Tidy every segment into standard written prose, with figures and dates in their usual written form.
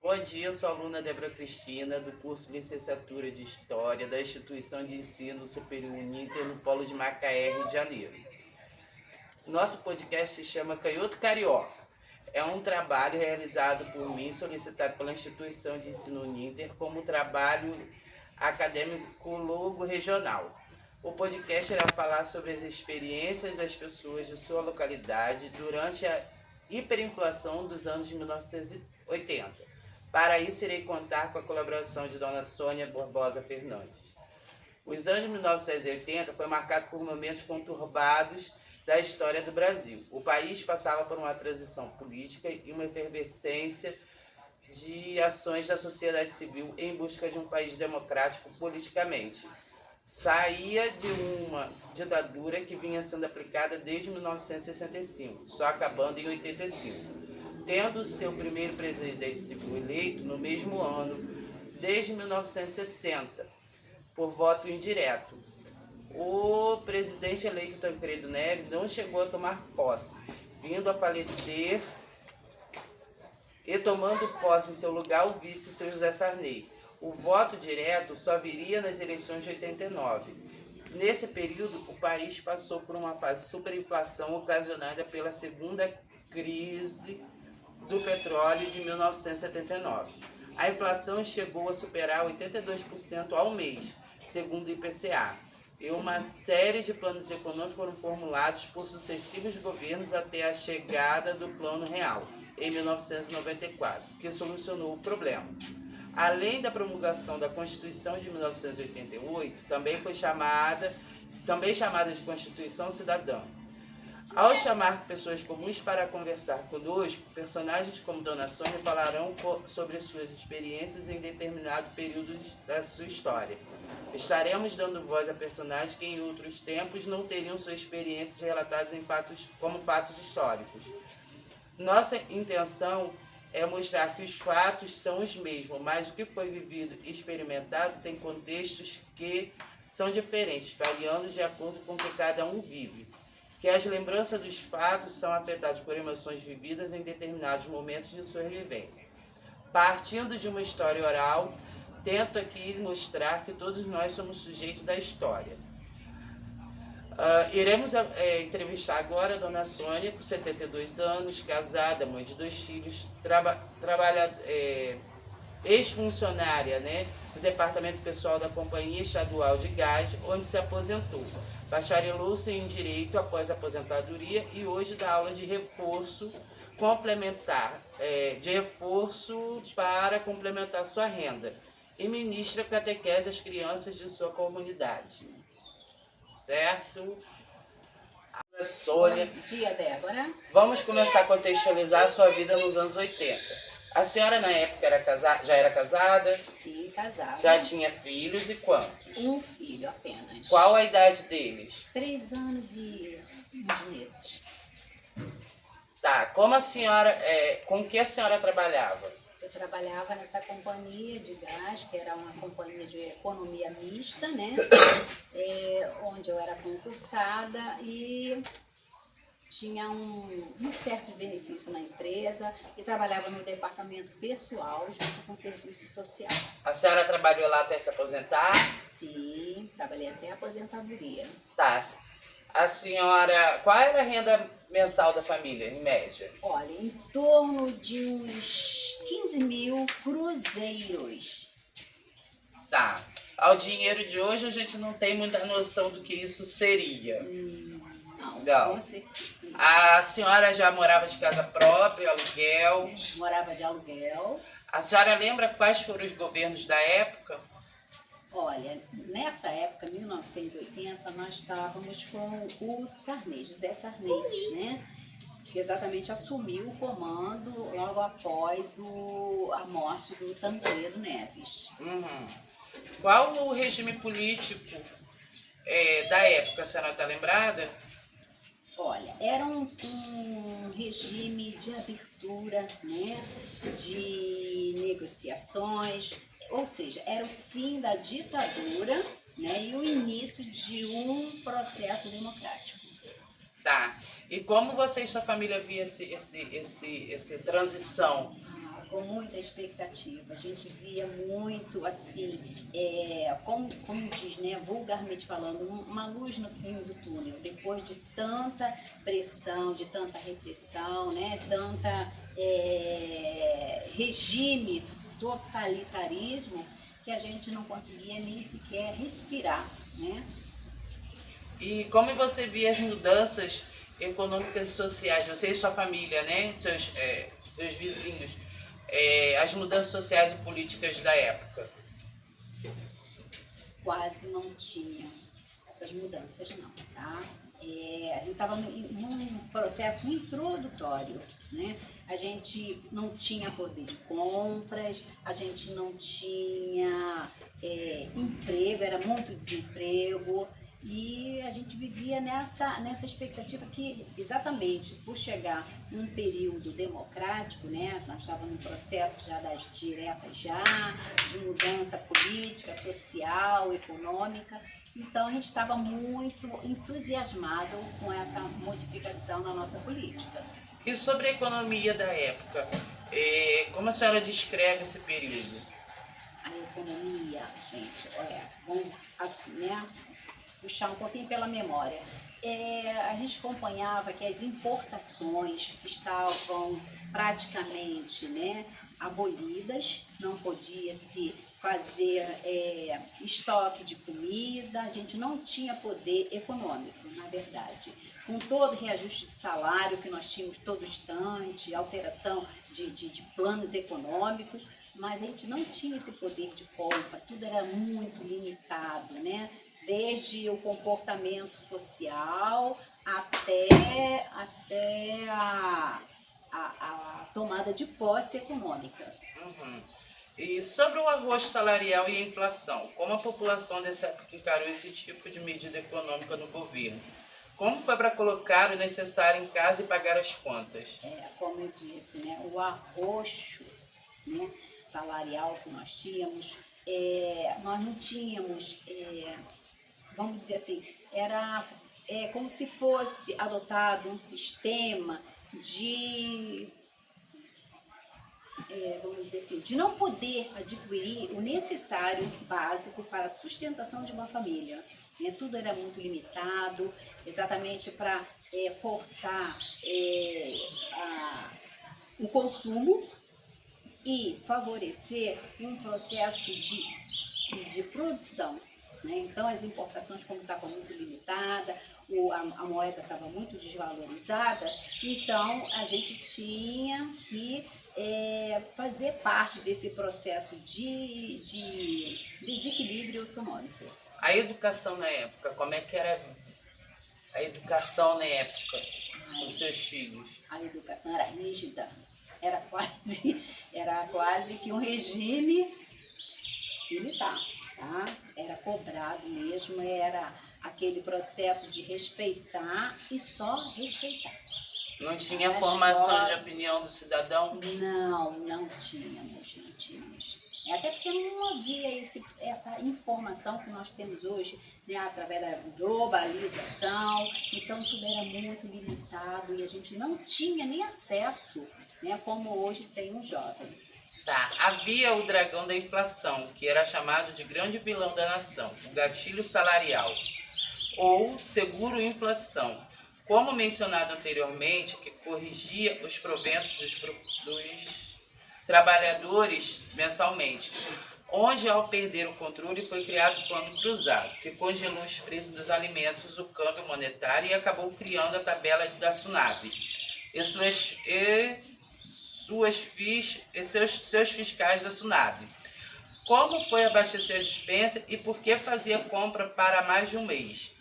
Bom dia, eu sou a aluna Débora Cristina, do curso de Licenciatura de História da Instituição de Ensino Superior Uninter, no Polo de Macaé, Rio de Janeiro. Nosso podcast se chama Canhoto Carioca. É um trabalho realizado por mim, solicitado pela Instituição de Ensino Uninter, como trabalho acadêmico logo regional. O podcast irá falar sobre as experiências das pessoas de sua localidade durante a hiperinflação dos anos de 1980. Para isso, irei contar com a colaboração de Dona Sônia Barbosa Fernandes. Os anos de 1980 foi marcado por momentos conturbados da história do Brasil. O país passava por uma transição política e uma efervescência de ações da sociedade civil em busca de um país democrático politicamente. Saía de uma ditadura que vinha sendo aplicada desde 1965, só acabando em 85. Tendo seu primeiro presidente civil eleito no mesmo ano, desde 1960, por voto indireto. O presidente eleito Tancredo Neves não chegou a tomar posse, vindo a falecer e tomando posse em seu lugar o vice seu José Sarney. O voto direto só viria nas eleições de 89. Nesse período, o país passou por uma fase de superinflação ocasionada pela segunda crise do petróleo de 1979. A inflação chegou a superar 82% ao mês, segundo o IPCA, e uma série de planos econômicos foram formulados por sucessivos governos até a chegada do Plano Real, em 1994, que solucionou o problema. Além da promulgação da Constituição de 1988, também chamada de Constituição Cidadã. Ao chamar pessoas comuns para conversar conosco, personagens como Dona Sônia falarão sobre suas experiências em determinado período da sua história. Estaremos dando voz a personagens que em outros tempos não teriam suas experiências relatadas como fatos históricos. Nossa intenção é mostrar que os fatos são os mesmos, mas o que foi vivido e experimentado tem contextos que são diferentes, variando de acordo com o que cada um vive. Que as lembranças dos fatos são afetadas por emoções vividas em determinados momentos de sua vivência. Partindo de uma história oral, tento aqui mostrar que todos nós somos sujeitos da história. Iremos entrevistar agora a Dona Sônia, com 72 anos, casada, mãe de 2 filhos, ex-funcionária, do Departamento Pessoal da Companhia Estadual de Gás, onde se aposentou. Bacharelou-se em Direito após a aposentadoria e hoje dá aula de reforço complementar, para complementar sua renda, e ministra catequese às crianças de sua comunidade. Certo? Sônia. Bom dia, Débora. Vamos começar a contextualizar a sua vida nos anos 80. A senhora na época já era casada? Sim, casada. Já tinha filhos e quantos? Um filho apenas. Qual a idade deles? 3 anos e uns meses. Tá, com que a senhora trabalhava? Eu trabalhava nessa companhia de gás, que era uma companhia de economia mista, onde eu era concursada e tinha um certo benefício na empresa e trabalhava no departamento pessoal junto com o serviço social. A senhora trabalhou lá até se aposentar? Sim, trabalhei até a aposentadoria. Tá. A senhora, qual era a renda mensal da família, em média? Olha, em torno de uns 15 mil cruzeiros. Tá. Ao dinheiro de hoje a gente não tem muita noção do que isso seria. Não, com certeza. A senhora já morava de casa própria, aluguel? Morava de aluguel. A senhora lembra quais foram os governos da época? Olha, nessa época, 1980, nós estávamos com o Sarney, José Sarney, que exatamente assumiu o comando logo após a morte do Tancredo Neves. Uhum. Qual o regime político da época, a senhora está lembrada? Olha, era um regime de abertura, de negociações, ou seja, era o fim da ditadura, e o início de um processo democrático. Tá. E como você e sua família via essa transição? com muita expectativa. A gente via muito, assim, como diz, né, vulgarmente falando, uma luz no fim do túnel. Depois de tanta pressão, de tanta repressão, né, tanta regime, totalitarismo, que a gente não conseguia nem sequer respirar, né? E como você via as mudanças econômicas e sociais, você e sua família, né? Seus vizinhos, as mudanças sociais e políticas da época? Quase não tinha essas mudanças não, tá? A gente estava num processo introdutório, né? A gente não tinha poder de compras, a gente não tinha emprego, era muito desemprego, e a gente vivia nessa expectativa que, exatamente por chegar num período democrático, né, nós estávamos num processo já das diretas já, de mudança política, social, econômica, então a gente estava muito entusiasmado com essa modificação na nossa política. E sobre a economia da época, como a senhora descreve esse período? A economia, gente, vamos assim, né? Puxar um pouquinho pela memória. A gente acompanhava que as importações estavam praticamente, né, abolidas, não podia se fazer estoque de comida, a gente não tinha poder econômico, na verdade. Com todo o reajuste de salário que nós tínhamos todo instante, alteração de planos econômicos, mas a gente não tinha esse poder de compra, tudo era muito limitado, né? Desde o comportamento social até a tomada de posse econômica. Uhum. E sobre o arrocho salarial e a inflação, como a população dessa época encarou esse tipo de medida econômica no governo? Como foi para colocar o necessário em casa e pagar as contas? Como eu disse, né, o arrocho, né, salarial que nós tínhamos, nós não tínhamos, vamos dizer assim, era como se fosse adotado um sistema de, vamos dizer assim, de não poder adquirir o necessário básico para a sustentação de uma família. Né? Tudo era muito limitado, exatamente para forçar o consumo e favorecer um processo de produção. Né? Então, as importações, como estavam muito limitadas, a moeda estava muito desvalorizada, então a gente tinha que fazer parte desse processo de desequilíbrio econômico. A educação na época, como é que era a educação na época dos seus filhos? A educação era rígida, era quase que um regime militar, tá? Era cobrado mesmo, era aquele processo de respeitar e só respeitar. Não tinha formação de opinião do cidadão? Não tínhamos. Até porque não havia essa informação que nós temos hoje, né, através da globalização, então tudo era muito limitado e a gente não tinha nem acesso, né, como hoje tem um jovem. Tá, havia o dragão da inflação, que era chamado de grande vilão da nação, o gatilho salarial, ou seguro-inflação, como mencionado anteriormente, que corrigia os proventos dos trabalhadores mensalmente, onde, ao perder o controle, foi criado o plano cruzado, que congelou os preços dos alimentos, o câmbio monetário e acabou criando a tabela da SUNAT e seus fiscais da SUNAT. Como foi abastecer a despensa e por que fazia compra para mais de um mês?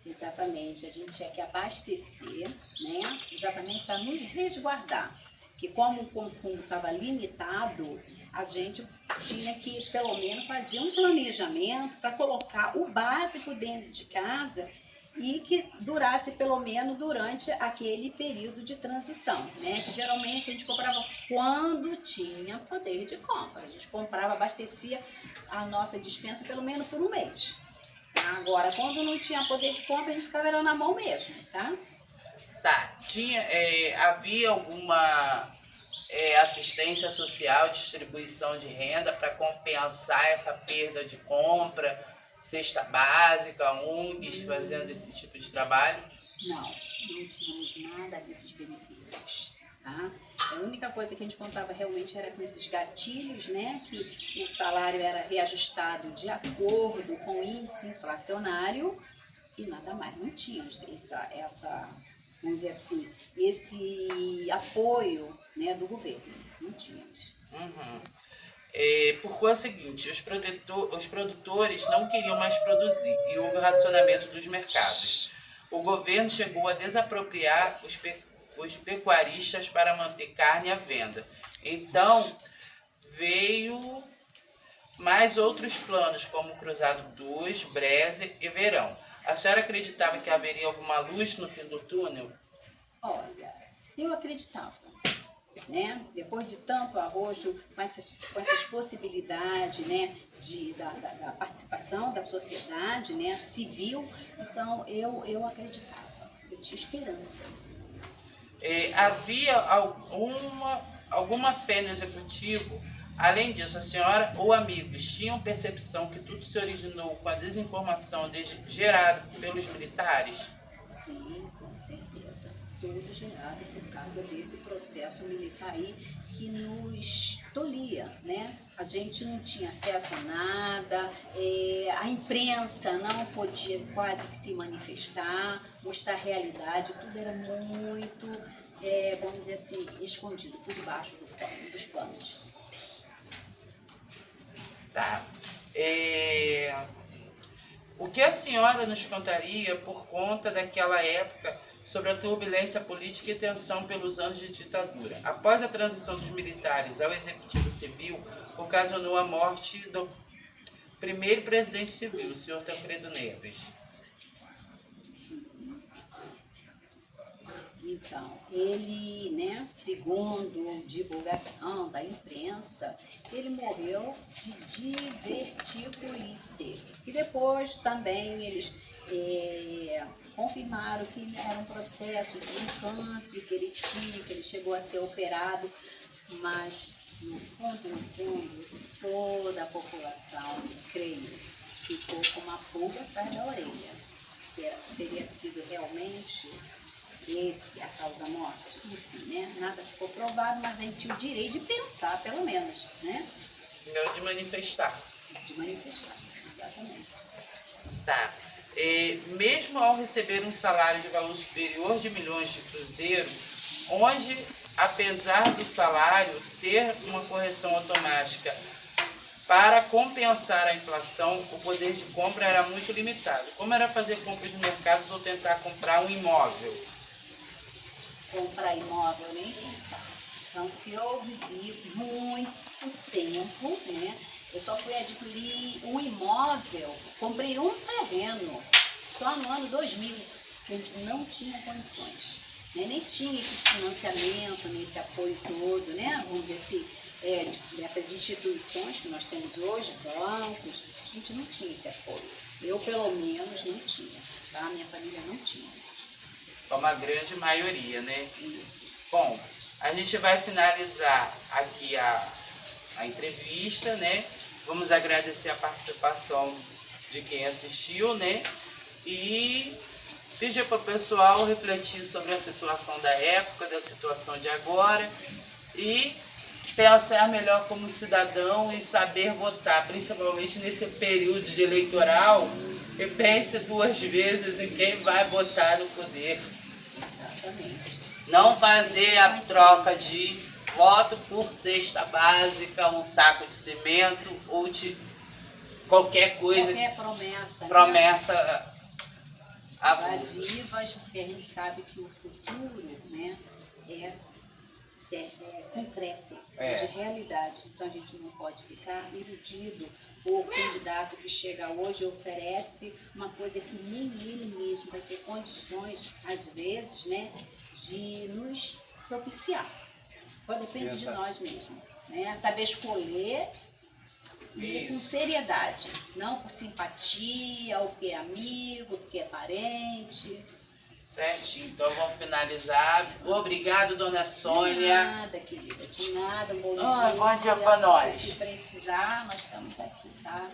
Exatamente, a gente tinha que abastecer, né? Exatamente para nos resguardar. Que como o consumo estava limitado, a gente tinha que pelo menos fazer um planejamento para colocar o básico dentro de casa e que durasse pelo menos durante aquele período de transição, né? Que geralmente a gente comprava quando tinha poder de compra. A gente comprava, abastecia a nossa despensa pelo menos por um mês. Agora, quando não tinha poder de compra, a gente ficava na mão mesmo, tá? Tá, havia alguma assistência social, distribuição de renda para compensar essa perda de compra, cesta básica, ONGs fazendo esse tipo de trabalho? Não tínhamos nada desses benefícios. Tá? A única coisa que a gente contava realmente era com esses gatilhos, né? Que o salário era reajustado de acordo com o índice inflacionário e nada mais. Não tínhamos vamos dizer assim, esse apoio, né, do governo. Não tínhamos. Uhum. Por conta seguinte, os produtores não queriam mais produzir e houve racionamento dos mercados. O governo chegou a desapropriar os pecuaristas para manter carne à venda. Então, veio mais outros planos, como Cruzado 2, Breze e Verão. A senhora acreditava que haveria alguma luz no fim do túnel? Olha, eu acreditava. Né? Depois de tanto arrojo, com essas possibilidades, né, da participação da sociedade, né, civil, então eu acreditava, eu tinha esperança. Havia alguma fé no executivo? Além disso, a senhora ou amigos tinham percepção que tudo se originou com a desinformação gerada pelos militares? Sim, com certeza. Tudo gerado por causa desse processo militar aí que nos tolia, né? A gente não tinha acesso a nada, a imprensa não podia quase que se manifestar, mostrar a realidade, tudo era muito, vamos dizer assim, escondido por debaixo dos panos. Tá. O que a senhora nos contaria por conta daquela época sobre a turbulência política e tensão pelos anos de ditadura? Após a transição dos militares ao executivo civil, ocasionou a morte do primeiro presidente civil, o senhor Tancredo Neves. Então, ele, né, segundo divulgação da imprensa, ele morreu de diverticulite. E depois também eles confirmaram que era um processo de um câncer que ele tinha, que ele chegou a ser operado, mas no fundo, toda a população, creio, ficou com uma pulga atrás da orelha, que teria sido realmente esse a causa da morte. Enfim, né? Nada ficou provado, mas a gente tinha o direito de pensar, pelo menos, né? Não de manifestar. De manifestar, exatamente. Tá. Mesmo ao receber um salário de valor superior de milhões de cruzeiro, onde, apesar do salário ter uma correção automática para compensar a inflação, o poder de compra era muito limitado. Como era fazer compras no mercado ou tentar comprar um imóvel? Comprar imóvel, nem pensar. Tanto que eu vivi muito tempo, né? Eu só fui adquirir um imóvel, comprei um terreno, só no ano 2000, que a gente não tinha condições. Né? Nem tinha esse financiamento, nem esse apoio todo, né? Vamos dizer assim, dessas instituições que nós temos hoje, bancos, a gente não tinha esse apoio. Eu, pelo menos, não tinha, tá? Minha família não tinha. É uma grande maioria, né? Isso. Bom, a gente vai finalizar aqui a entrevista, né? Vamos agradecer a participação de quem assistiu, né? E pedir para o pessoal refletir sobre a situação da época, da situação de agora e pensar melhor como cidadão e saber votar, principalmente nesse período de eleitoral, e pense duas vezes em quem vai botar no poder. Exatamente. Não fazer a troca de voto por cesta básica, um saco de cimento ou de qualquer coisa. Qualquer promessa. Promessa, né? Evasivas, porque a gente sabe que o futuro, né, é concreto, de realidade. Então a gente não pode ficar iludido. O candidato que chega hoje oferece uma coisa que nem ele mesmo vai ter condições, às vezes, né, de nos propiciar. Só depende de nós mesmos. Né? Saber escolher e com seriedade, não por simpatia, ou porque é amigo, porque é parente. Certinho, então vamos finalizar. Obrigado, dona De Sônia. nada, querida, de nada. Um bom Ah, dia. bom dia pra nós. Se precisar, nós estamos aqui, tá?